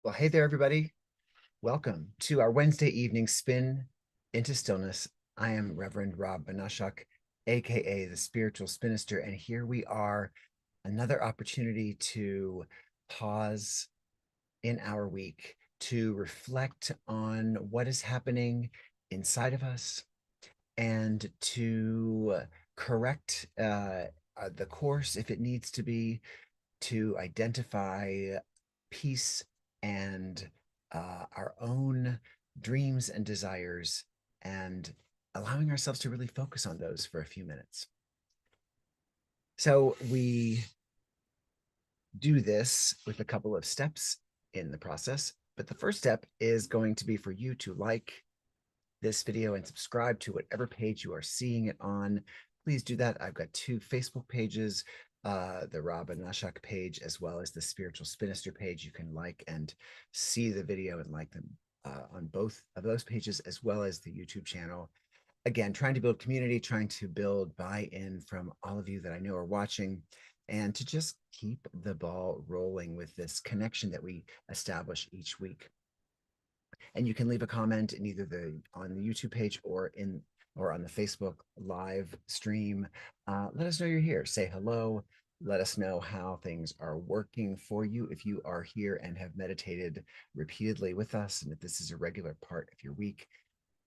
Well, hey there, everybody. Welcome to our Wednesday evening spin into stillness. I am Reverend Rob Banashak, aka the Spiritual Spinister, and here we are, another opportunity to pause in our week to reflect on what is happening inside of us and to correct the course if it needs to be, to identify peace and our own dreams and desires, and allowing ourselves to really focus on those for a few minutes. So we do this with a couple of steps in the process. But the first step is going to be for you to like this video and subscribe to whatever page you are seeing it on. Please do that. I've got two Facebook pages, the Rob and Nashak page, as well as the Spiritual Spinister page. You can like and see the video and like them on both of those pages, as well as the YouTube channel. Again, trying to build community, trying to build buy-in from all of you that I know are watching, and to just keep the ball rolling with this connection that we establish each week. And you can leave a comment in either the on the YouTube page or on the Facebook live stream. Let us know you're here. Say hello. Let us know how things are working for you if you are here and have meditated repeatedly with us, and if this is a regular part of your week.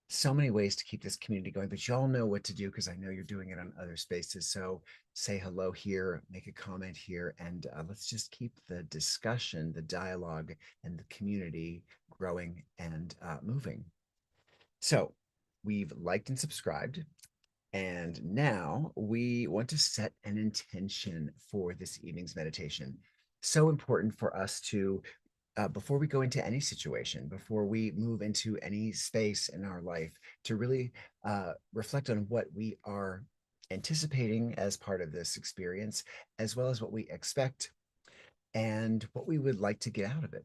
So many ways to keep this community going, but y'all know what to do because I know you're doing it on other spaces. So say hello here, make a comment here, and let's just keep the discussion, the dialogue, and the community growing and moving. So we've liked and subscribed, and now we want to set an intention for this evening's meditation. So important for us to before we go into any situation, before we move into any space in our life, to really reflect on what we are anticipating as part of this experience, as well as what we expect and what we would like to get out of it.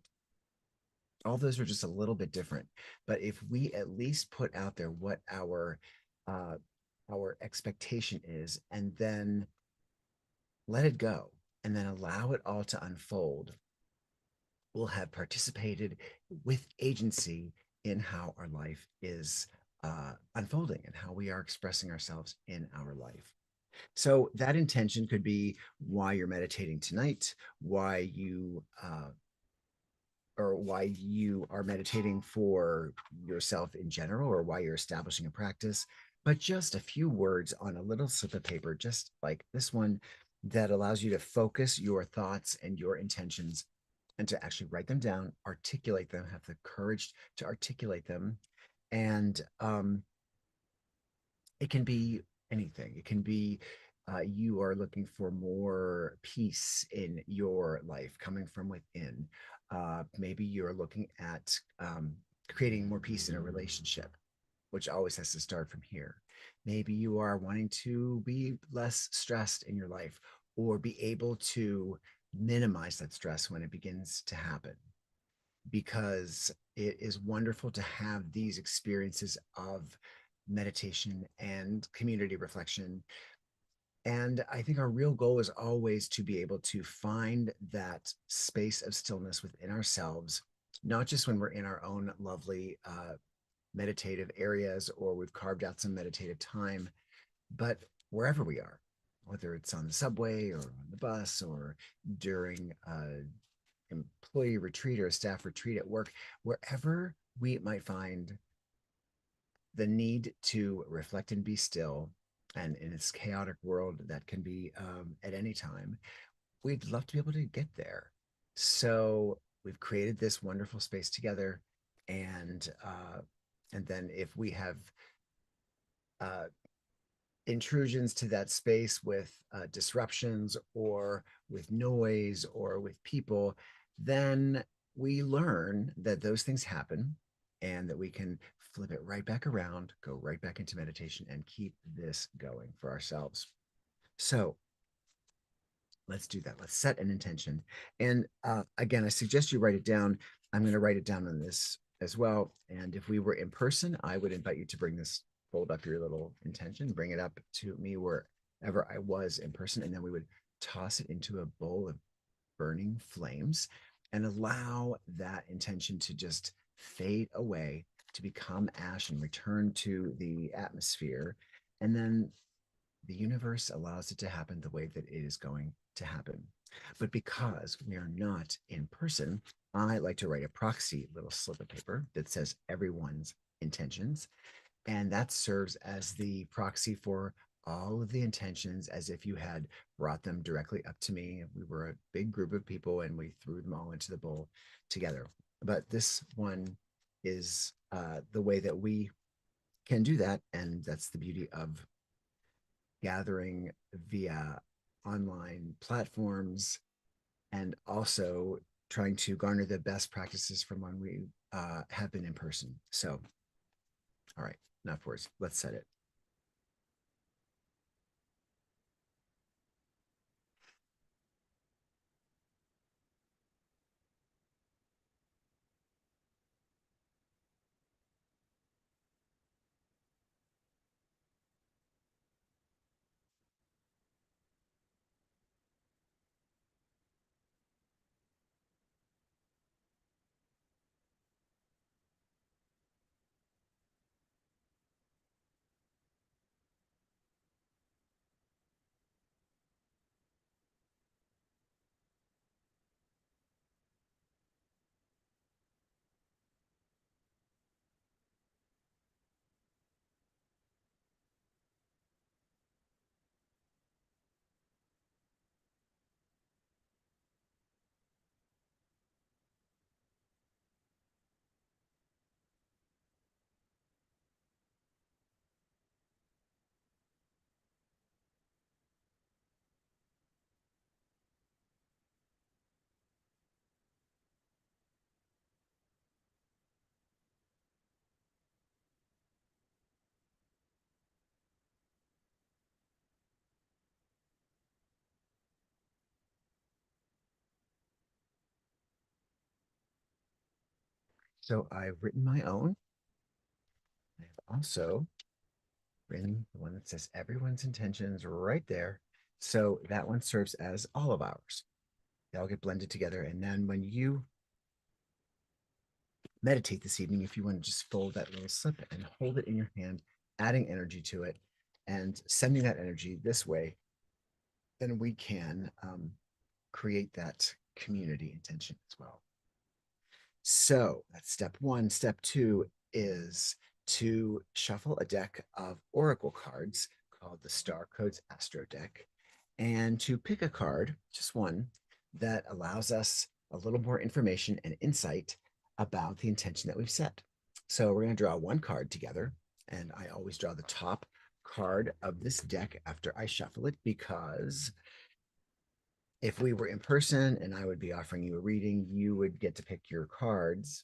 All those are just a little bit different, but if we at least put out there what uh, our expectation is, and then let it go, and then allow it all to unfold, will have participated with agency in how our life is unfolding and how we are expressing ourselves in our life. So that intention could be why you're meditating tonight, why you are meditating for yourself in general, or why you're establishing a practice, but just a few words on a little slip of paper, just like this one, that allows you to focus your thoughts and your intentions and to actually write them down, articulate them, have the courage to articulate them. And it can be anything. It can be you are looking for more peace in your life coming from within. Maybe you're looking at creating more peace in a relationship, which always has to start from here. Maybe you are wanting to be less stressed in your life, or be able to minimize that stress when it begins to happen, because it is wonderful to have these experiences of meditation and community reflection. And I think our real goal is always to be able to find that space of stillness within ourselves, not just when we're in our own lovely meditative areas or we've carved out some meditative time, but wherever we are, whether it's on the subway or on the bus or during employee retreat or a staff retreat at work, wherever we might find the need to reflect and be still, and in this chaotic world that can be at any time, we'd love to be able to get there. So we've created this wonderful space together, and then if we have uh, intrusions to that space with disruptions or with noise or with people, then we learn that those things happen and that we can flip it right back around, go right back into meditation, and keep this going for ourselves. So let's do that. Let's set an intention. And again, I suggest you write it down. I'm going to write it down on this as well. And if we were in person, I would invite you to bring this, fold up your little intention, bring it up to me wherever I was in person, and then we would toss it into a bowl of burning flames. and allow that intention to just fade away, to become ash and return to the atmosphere. And then the universe allows it to happen the way that it is going to happen. But because we are not in person, I like to write a proxy little slip of paper that says everyone's intentions. And that serves as the proxy for all of the intentions as if you had brought them directly up to me. We were a big group of people and we threw them all into the bowl together. But this one is the way that we can do that. And that's the beauty of gathering via online platforms and also trying to garner the best practices from when we have been in person. So, all right, enough words. Let's set it. So I've written my own. I've also written the one that says everyone's intentions right there. So that one serves as all of ours. They all get blended together. And then when you meditate this evening, if you want to just fold that little slip and hold it in your hand, adding energy to it and sending that energy this way, then we can create that community intention as well. So that's step one. Step two is to shuffle a deck of oracle cards called the Star Codes Astro deck and to pick a card, just one, that allows us a little more information and insight about the intention that we've set. So we're going to draw one card together, and I always draw the top card of this deck after I shuffle it because if we were in person and I would be offering you a reading, you would get to pick your cards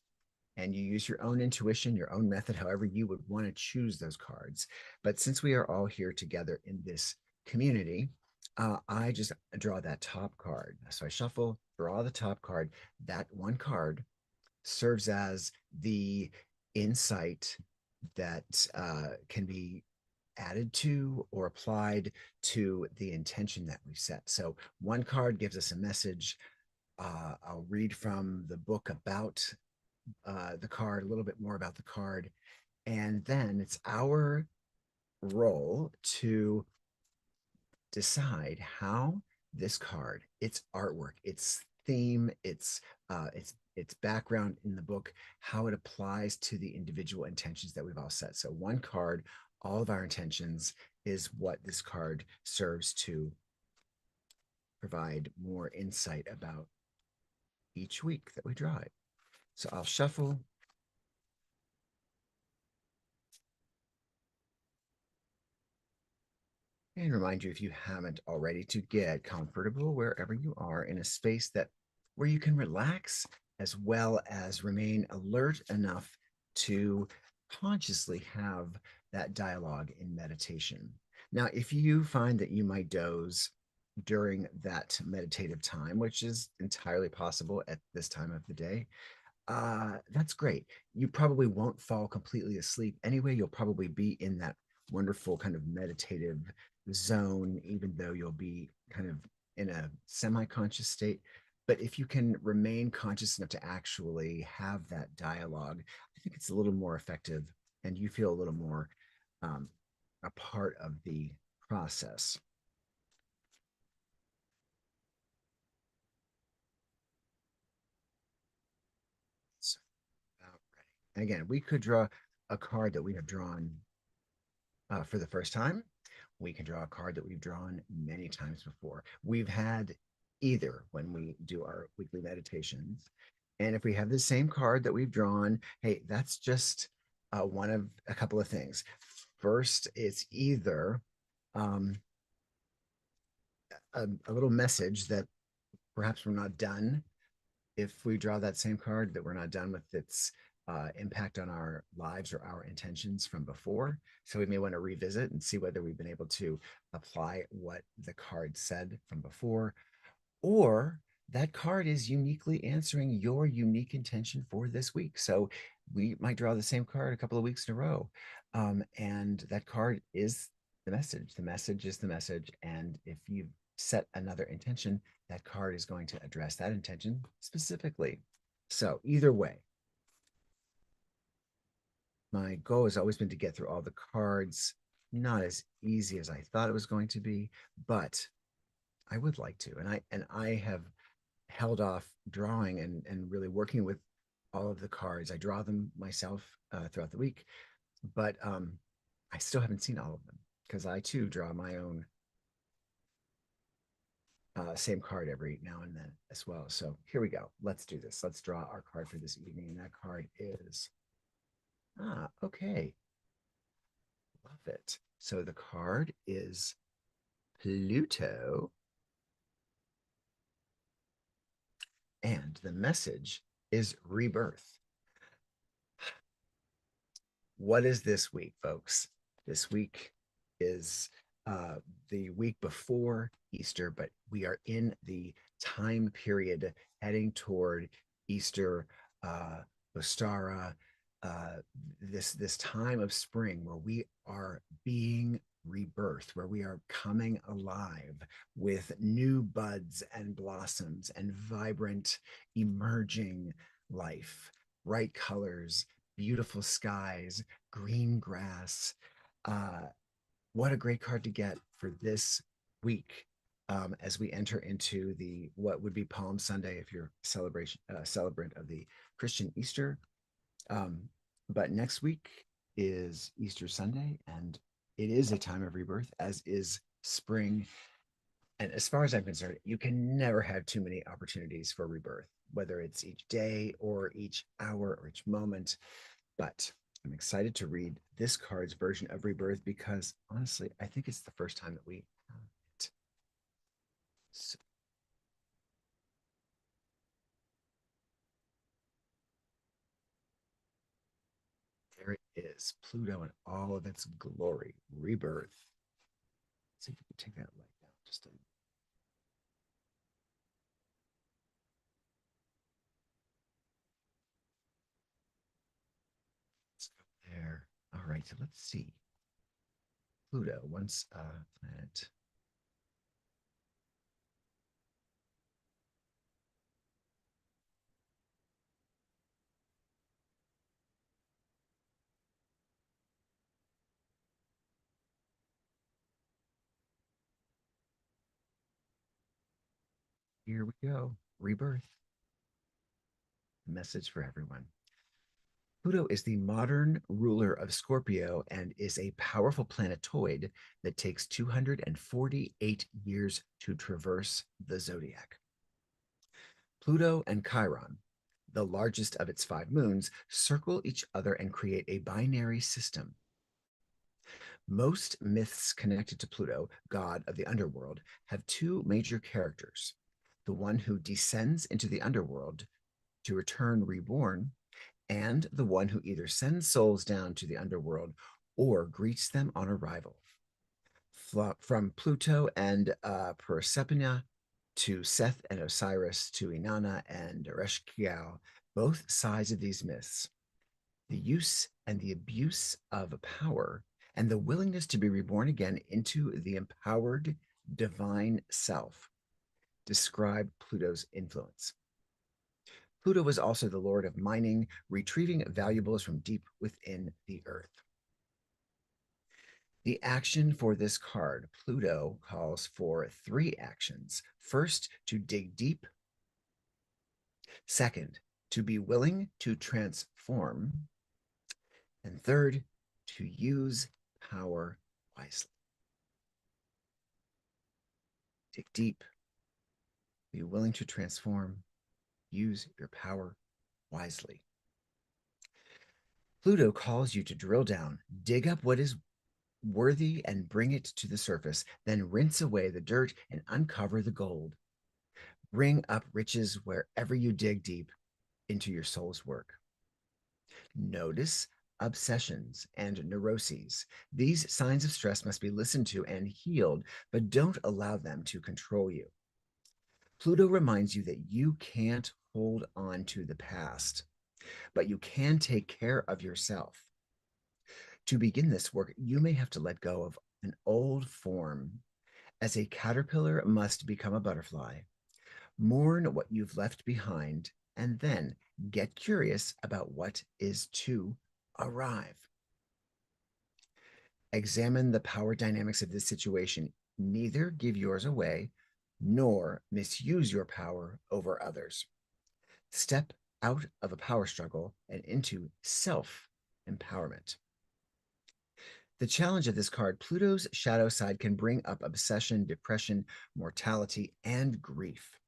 and you use your own intuition, your own method, however you would want to choose those cards. But since we are all here together in this community, I just draw that top card. So I shuffle, draw the top card. That one card serves as the insight that can be added to or applied to the intention that we've set. So one card gives us a message. I'll read from the book about the card, a little bit more about the card. And then it's our role to decide how this card, its artwork, its theme, its background in the book, how it applies to the individual intentions that we've all set. So one card, all of our intentions is what this card serves to provide more insight about each week that we draw it. So I'll shuffle and remind you, if you haven't already, to get comfortable wherever you are in a space that where you can relax as well as remain alert enough to consciously have that dialogue in meditation. Now, if you find that you might doze during that meditative time, which is entirely possible at this time of the day, that's great. You probably won't fall completely asleep anyway. You'll probably be in that wonderful kind of meditative zone, even though you'll be kind of in a semi conscious state. But if you can remain conscious enough to actually have that dialogue, I think it's a little more effective and you feel a little more um, a part of the process. So, and again, we could draw a card that we have drawn for the first time. We can draw a card that we've drawn many times before. We've had either when we do our weekly meditations. And if we have the same card that we've drawn, hey, that's just one of a couple of things. First, it's either um, a little message that perhaps we're not done if we draw that same card, that we're not done with its impact on our lives or our intentions from before. So we may want to revisit and see whether we've been able to apply what the card said from before, or that card is uniquely answering your unique intention for this week. So we might draw the same card a couple of weeks in a row. And that card is the message. The message is the message. And if you set another intention, that card is going to address that intention specifically. So either way, my goal has always been to get through all the cards. Not as easy as I thought it was going to be, but I would like to. And I have held off drawing and really working with all of the cards. I draw them myself throughout the week, but I still haven't seen all of them because I too draw my own same card every now and then as well. So here we go. Let's do this. Let's draw our card for this evening. And that card is, okay. Love it. So the card is Pluto, and the message is rebirth. What is this week, folks? This week is uh, the week before Easter, but we are in the time period heading toward Easter, Ostara, uh, this time of spring where we are being rebirthed, where we are coming alive with new buds and blossoms and vibrant, emerging life, bright colors, beautiful skies, green grass. Uh, what a great card to get for this week as we enter into the what would be Palm Sunday if you're celebration celebrant of the Christian Easter. Um, but next week is Easter Sunday, and it is a time of rebirth, as is spring. And as far as I'm concerned, you can never have too many opportunities for rebirth, whether it's each day or each hour or each moment. But I'm excited to read this card's version of rebirth because honestly, I think it's the first time that we have it. So there it is, Pluto in all of its glory, rebirth. Let's see if we can take that light down just a minute. Let's go there. All right, so let's see. Pluto, once a planet. Here we go. Rebirth. Message for everyone. Pluto is the modern ruler of Scorpio and is a powerful planetoid that takes 248 years to traverse the zodiac. Pluto and Chiron, the largest of its five moons, circle each other and create a binary system. Most myths connected to Pluto, god of the underworld, have two major characters: the one who descends into the underworld to return reborn, and the one who either sends souls down to the underworld or greets them on arrival. From Pluto and Persephone to Seth and Osiris to Inanna and Ereshkigal, both sides of these myths, the use and the abuse of power and the willingness to be reborn again into the empowered divine self describe Pluto's influence. Pluto was also the lord of mining, retrieving valuables from deep within the earth. The action for this card, Pluto, calls for 3 actions. First, to dig deep. Second, to be willing to transform. And third, to use power wisely. Dig deep, be willing to transform, use your power wisely. Pluto calls you to drill down, dig up what is worthy and bring it to the surface, then rinse away the dirt and uncover the gold. Bring up riches wherever you dig deep into your soul's work. Notice obsessions and neuroses. These signs of stress must be listened to and healed, but don't allow them to control you. Pluto reminds you that you can't hold on to the past, but you can take care of yourself. To begin this work, you may have to let go of an old form, as a caterpillar must become a butterfly. Mourn what you've left behind, and then get curious about what is to arrive. Examine the power dynamics of this situation. Neither give yours away, nor misuse your power over others. Step out of a power struggle and into self-empowerment. The challenge of this card, Pluto's shadow side, can bring up obsession, depression, mortality, and grief.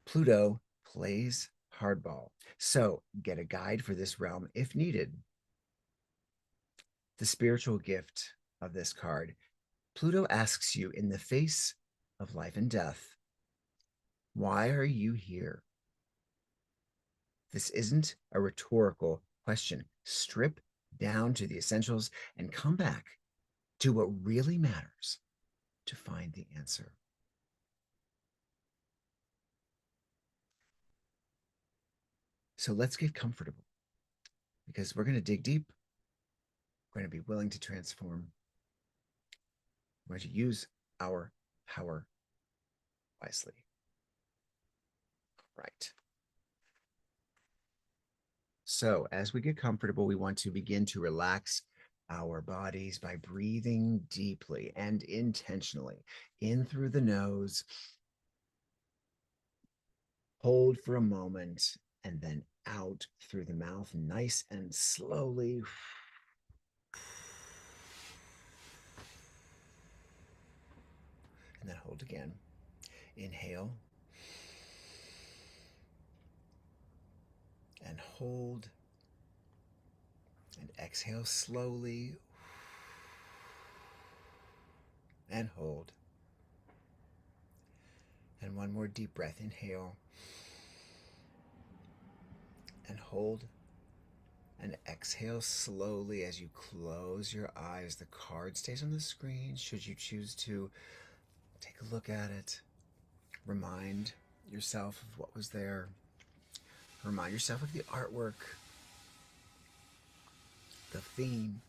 Pluto plays hardball, so get a guide for this realm if needed. The spiritual gift of this card, Pluto asks you in the face of life and death, why are you here? This isn't a rhetorical question. Strip down to the essentials and come back to what really matters to find the answer. So let's get comfortable, because we're going to dig deep. We're going to be willing to transform. We're going to use our power wisely. Right. So as we get comfortable, we want to begin to relax our bodies by breathing deeply and intentionally in through the nose. Hold for a moment and then out through the mouth, nice and slowly. And then hold again. Inhale and hold, and exhale slowly and hold. And one more deep breath. Inhale and hold, and exhale slowly as you close your eyes. The card stays on the screen should you choose to take a look at it. Remind yourself of what was there. Remind yourself of the artwork, the theme,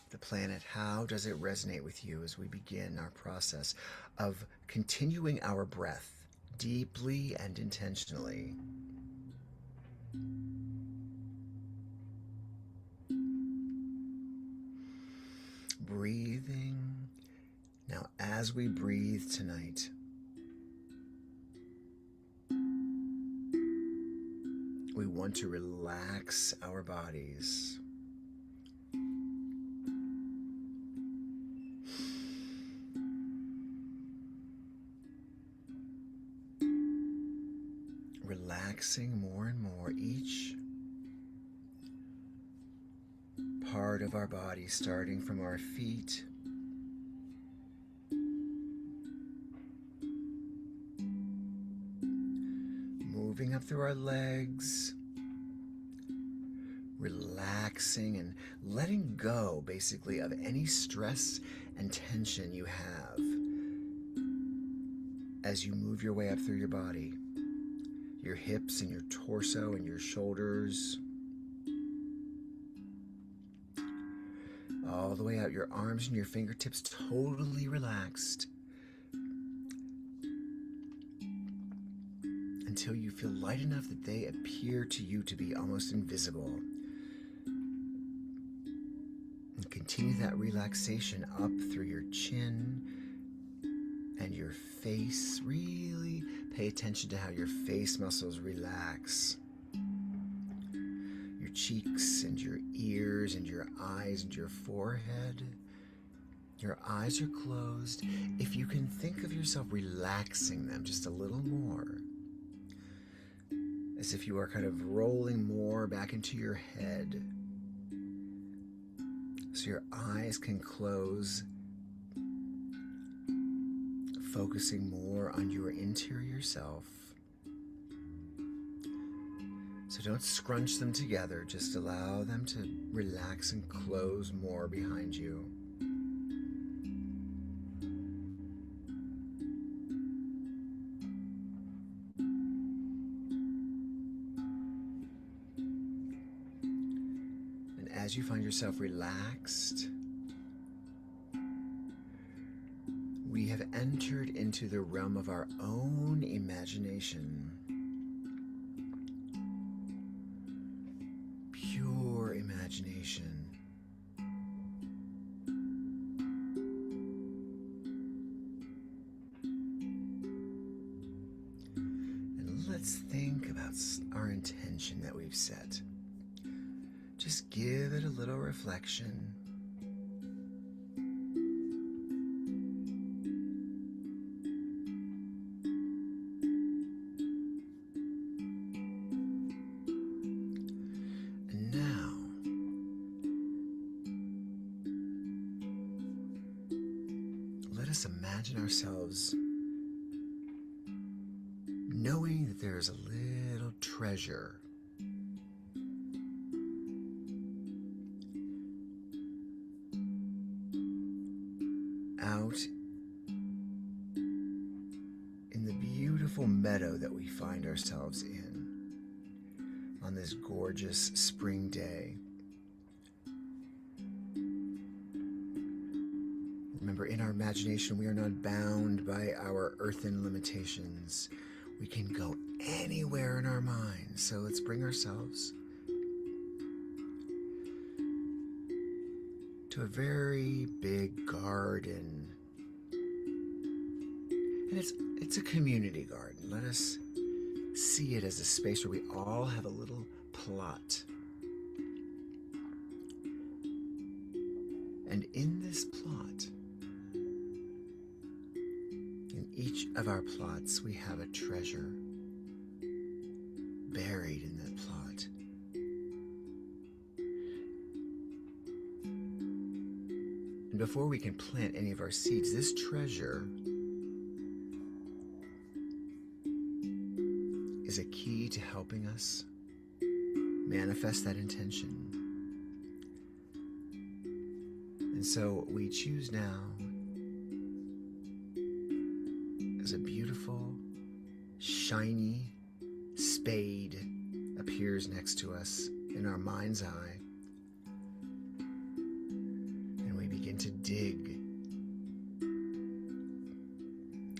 the planet. How does it resonate with you as we begin our process of continuing our breath deeply and intentionally? Breathing. Now, as we breathe tonight, we want to relax our bodies. Relaxing more and more each part of our body, starting from our feet, moving up through our legs, relaxing and letting go, basically, of any stress and tension you have as you move your way up through your body, your hips and your torso and your shoulders, all the way out, your arms and your fingertips totally relaxed. until you feel light enough that they appear to you to be almost invisible. And continue that relaxation up through your chin and your face. Really pay attention to how your face muscles relax. Your cheeks and your ears and your eyes and your forehead. Your eyes are closed. If you can think of yourself relaxing them just a little more, as if you are kind of rolling more back into your head, so your eyes can close, focusing more on your interior self. So don't scrunch them together, just allow them to relax and close more behind you. And as you find yourself relaxed, we have entered into the realm of our own imagination. Pure imagination. And let's think about our intention that we've set. Just give it a little reflection. Let us imagine ourselves knowing that there is a little treasure out in the beautiful meadow that we find ourselves in on this gorgeous spring day. Remember, in our imagination, we are not bound by our earthen limitations. We can go anywhere in our minds. So let's bring ourselves to a very big garden. And it's a community garden. Let us see it as a space where we all have a little plot. And in this plot, each of our plots, we have a treasure buried in that plot. And before we can plant any of our seeds, this treasure is a key to helping us manifest that intention. And so we choose now, as a beautiful, shiny spade appears next to us in our mind's eye, and we begin to dig.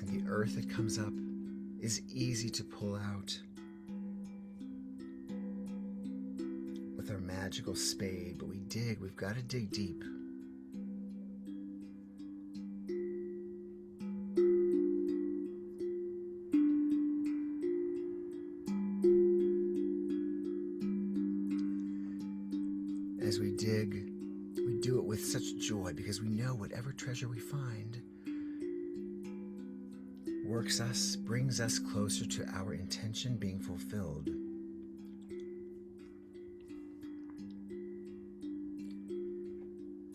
And the earth that comes up is easy to pull out with our magical spade, but we've got to dig deep. As we dig, we do it with such joy because we know whatever treasure we find brings us closer to our intention being fulfilled.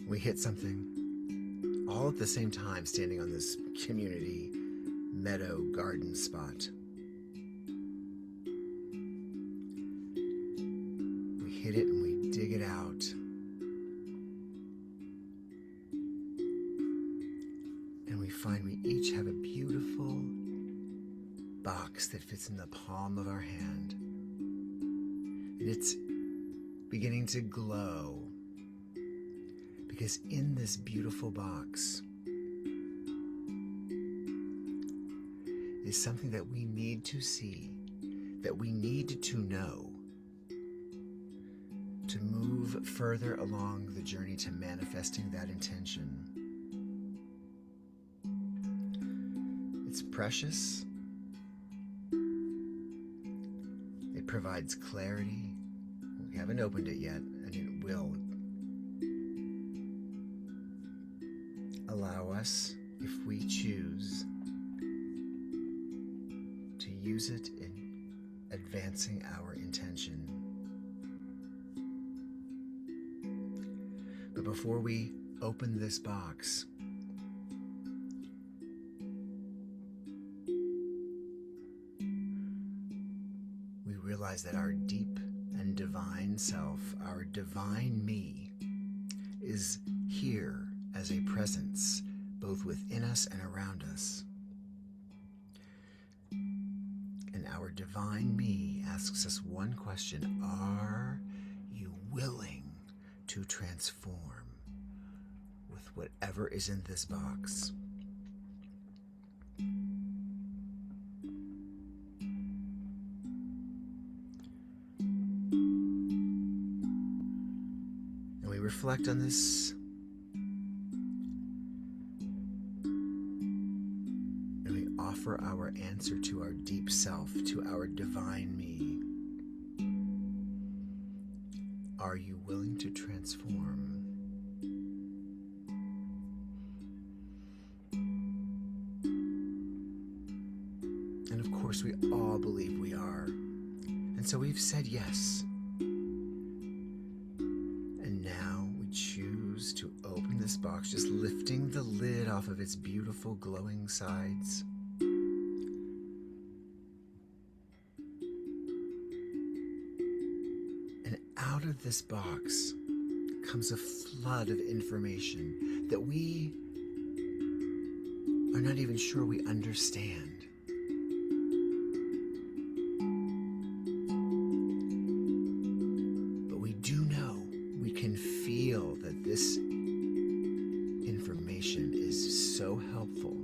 We hit something all at the same time, standing on this community meadow garden spot. We hit it and we dig it out. And we find we each have a beautiful box that fits in the palm of our hand. And it's beginning to glow because in this beautiful box is something that we need to see that we need to know to move further along the journey to manifesting that intention. It's precious. It provides clarity. We haven't opened it yet, and it will allow us, if we choose, to use it in advancing our intention. But before we open this box, we realize that our deep and divine self, our divine me, is here as a presence, both within us and around us. And our divine me asks us one question: are you willing to transform with whatever is in this box? And we reflect on this, and we offer our answer to our deep self, to our divine me. Are you willing to transform? And of course, we all believe we are. And so we've said yes. And now we choose to open this box, just lifting the lid off of its beautiful glowing sides. And out of this box comes a flood of information that we are not even sure we understand. But we do know, we can feel that this information is so helpful.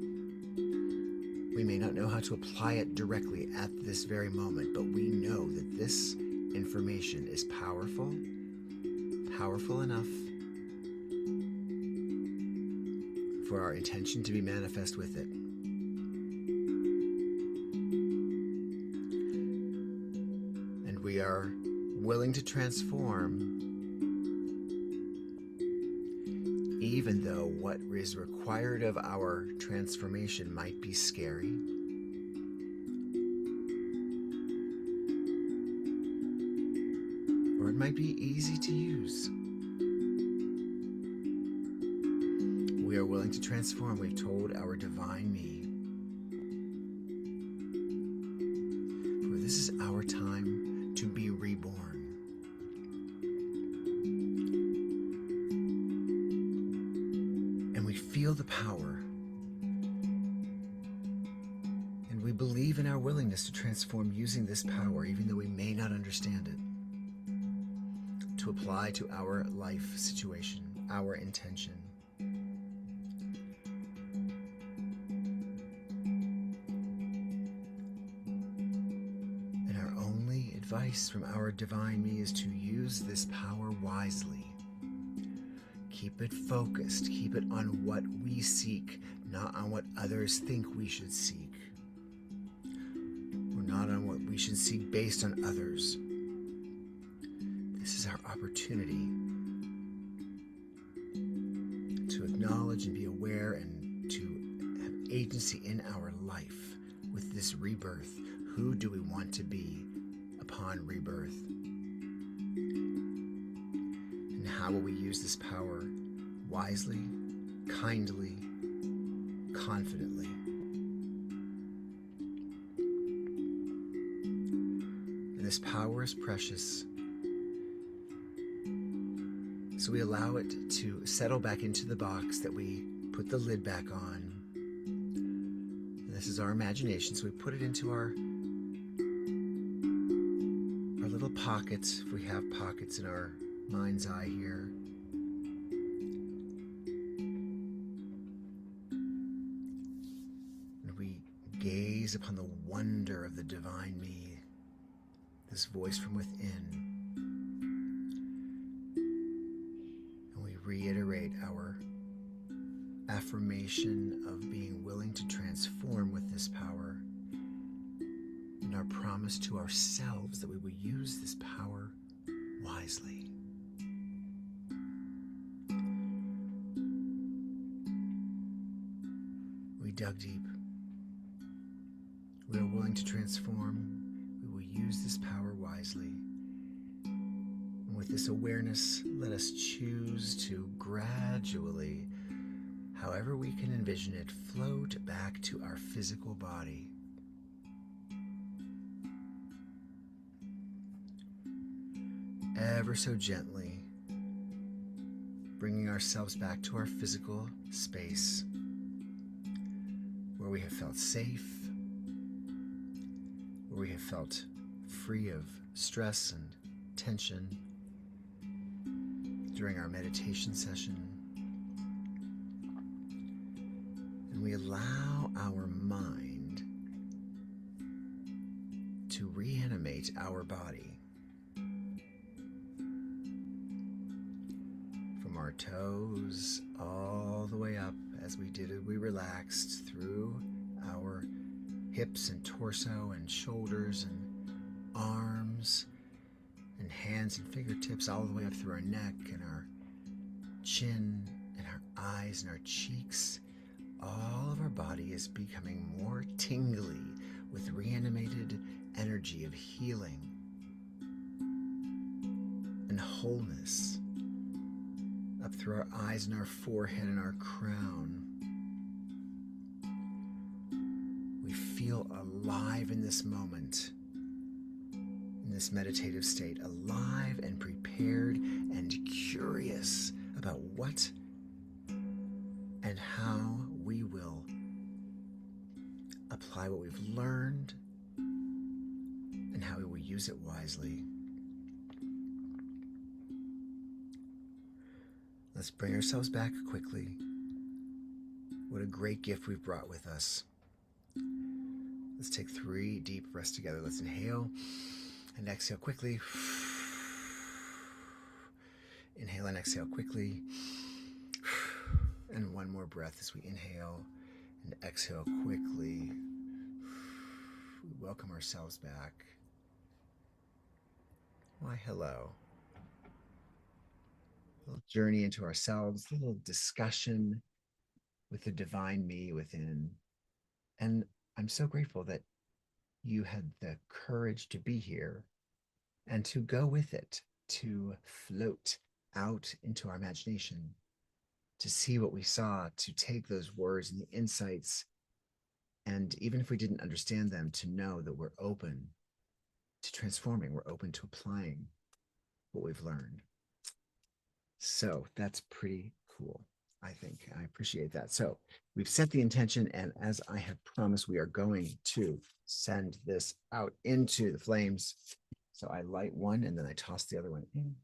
We may not know how to apply it directly at this very moment, but we know that this information is powerful enough for our intention to be manifest with it. And we are willing to transform, even though what is required of our transformation might be scary. Or it might be easy to use. We are willing to transform. We've told our divine me, for this is our time to be reborn. And we feel the power. And we believe in our willingness to transform using this power, even though we may not understand it, to apply to our life situation, our intention. And our only advice from our divine me is to use this power wisely. Keep it focused, keep it on what we seek, not on what others think we should seek, or not on what we should seek based on others. This is our opportunity to acknowledge and be aware and to have agency in our life with this rebirth. Who do we want to be upon rebirth? And how will we use this power wisely, kindly, confidently? And this power is precious. So we allow it to settle back into the box that we put the lid back on. And this is our imagination, so we put it into our little pockets, if we have pockets in our mind's eye here. And we gaze upon the wonder of the divine me this voice from within, and we reiterate our affirmation of being willing to transform with this power, and our promise to ourselves that we will use this power wisely. We dug deep. We are willing to transform. We will use this power wisely. And with this awareness, let us choose to gradually, however we can envision it, float back to our physical body. Ever so gently, bringing ourselves back to our physical space where we have felt safe, where we have felt free of stress and tension during our meditation session. And we allow our mind to reanimate our body. From our toes all the way up, as we did it, we relaxed through our hips and torso and shoulders and arms and hands and fingertips, all the way up through our neck and our chin and our eyes and our cheeks. All of our body is becoming more tingly with reanimated energy of healing and wholeness up through our eyes and our forehead and our crown. We feel alive in this moment, in this meditative state, alive and prepared and curious about what and how we will apply what we've learned and how we will use it wisely. Let's bring ourselves back quickly. What a great gift we've brought with us. Let's take 3 deep breaths together. Let's inhale and exhale quickly. Inhale and exhale quickly. And one more breath as we inhale and exhale quickly. We welcome ourselves back. Why, hello. A little journey into ourselves, a little discussion with the divine me within. And I'm so grateful that you had the courage to be here and to go with it, to float out into our imagination, to see what we saw, to take those words and the insights, and even if we didn't understand them, to know that we're open to transforming, we're open to applying what we've learned. So that's pretty cool, I think. I appreciate that. So we've set the intention, and as I have promised, we are going to send this out into the flames. So I light one and then I toss the other one in.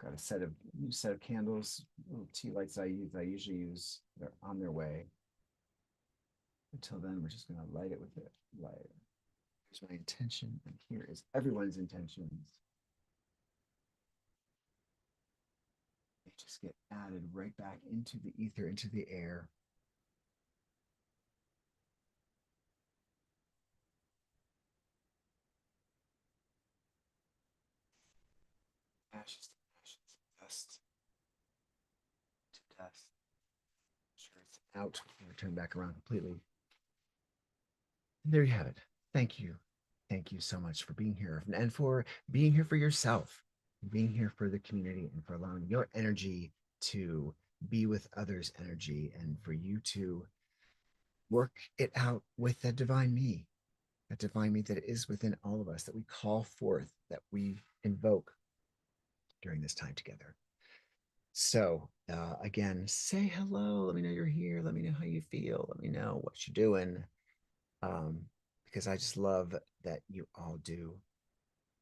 Got a new set of candles, little tea lights I usually use. They're on their way. Until then, we're just going to light it with the lighter. Here's my intention, and here is everyone's intentions. They just get added right back into the ether, into the air. Ashes to ashes, dust to dust. Sure, it's out. We'll turn back around completely. And there you have it. Thank you. Thank you so much for being here and for being here for yourself, being here for the community, and for allowing your energy to be with others' energy, and for you to work it out with that divine me that is within all of us, that we call forth, that we invoke during this time together. So again, say hello. Let me know you're here. Let me know how you feel. Let me know what you're doing. Because I just love that you all do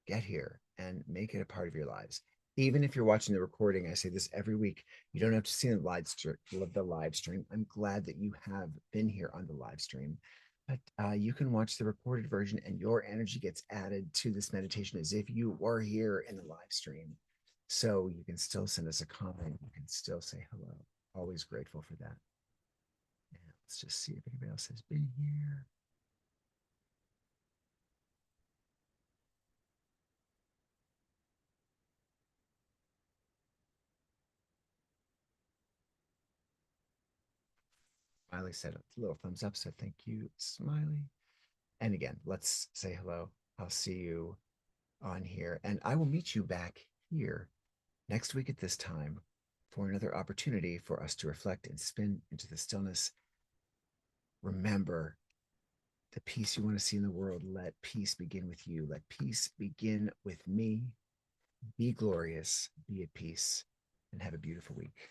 get here and make it a part of your lives. Even if you're watching the recording, I say this every week, you don't have to see the live stream. I'm glad that you have been here on the live stream. But you can watch the recorded version and your energy gets added to this meditation as if you were here in the live stream. So you can still send us a comment. You can still say hello. Always grateful for that. And let's just see if anybody else has been here. Smiley said a little thumbs up. So thank you, Smiley. And again, let's say hello. I'll see you on here. And I will meet you back here next week at this time for another opportunity for us to reflect and spin into the stillness. Remember the peace you want to see in the world. Let peace begin with you. Let peace begin with me. Be glorious, be at peace, and have a beautiful week.